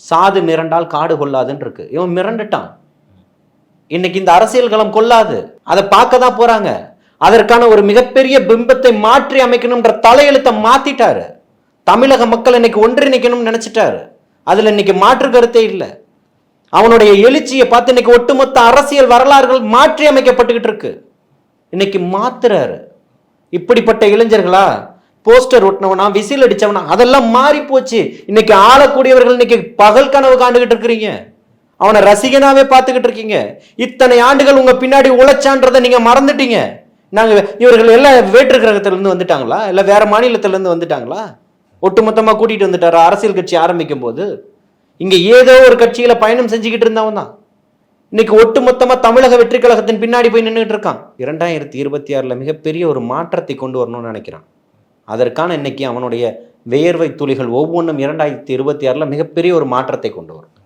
சாது மிரண்டால் காடு கொள்ளாதுன்னு இருக்கு. இவன் மிரண்டுட்டான். இன்னைக்கு இந்த அரசியல் களம் கொள்ளாது, அதை பார்க்க தான் போறாங்க. அதற்கான ஒரு மிகப்பெரிய பிம்பத்தை மாற்றி அமைக்கணும்ன்ற தலையெழுத்தை மாத்திட்டாரு. தமிழக மக்கள் இன்னைக்கு ஒன்றிணைக்கணும்னு நினைச்சிட்டாரு. அதுல இன்னைக்கு மாற்று கருத்தே இல்லை. அவனுடைய எழுச்சியை பார்த்து இன்னைக்கு ஒட்டுமொத்த அரசியல் வரலாறுகள் மாற்றி அமைக்கப்பட்டுக்கிட்டு இருக்கு. இன்னைக்கு மாத்துறாரு. இப்படிப்பட்ட இளைஞர்களா, போஸ்டர் ஒட்டினவனா, விசில் அடிச்சவனா, அதெல்லாம் மாறி போச்சு. இன்னைக்கு ஆளக்கூடியவர்கள் இன்னைக்கு பகல் கனவு காண்டுகிட்டு இருக்கிறீங்க. அவனை ரசிகனாவே பார்த்துக்கிட்டு இருக்கீங்க. இத்தனை ஆண்டுகள் உங்க பின்னாடி உழைச்சான்றதை நீங்க மறந்துட்டீங்க. நாங்க இவர்கள் எல்லாம் வேற்று கிரகத்திலிருந்து வந்துட்டாங்களா, இல்ல வேற மாநிலத்திலிருந்து வந்துட்டாங்களா? ஒட்டுமொத்தமா கூட்டிட்டு வந்துட்டாரா அரசியல் கட்சி ஆரம்பிக்கும் போது? இங்க ஏதோ ஒரு கட்சியில பயணம் செஞ்சுக்கிட்டு இருந்தவன் தான் இன்னைக்கு ஒட்டுமொத்தமா தமிழக வெற்றி கழகத்தின் பின்னாடி போய் நின்றுட்டு இருக்கான். 2026 மிகப்பெரிய ஒரு மாற்றத்தை கொண்டு வரணும்னு நினைக்கிறான். அதற்கான இன்னைக்கு அவனுடைய வியர்வை துளிகள் ஒவ்வொன்றும் 2026 மிகப்பெரிய ஒரு மாற்றத்தை கொண்டு வரும்.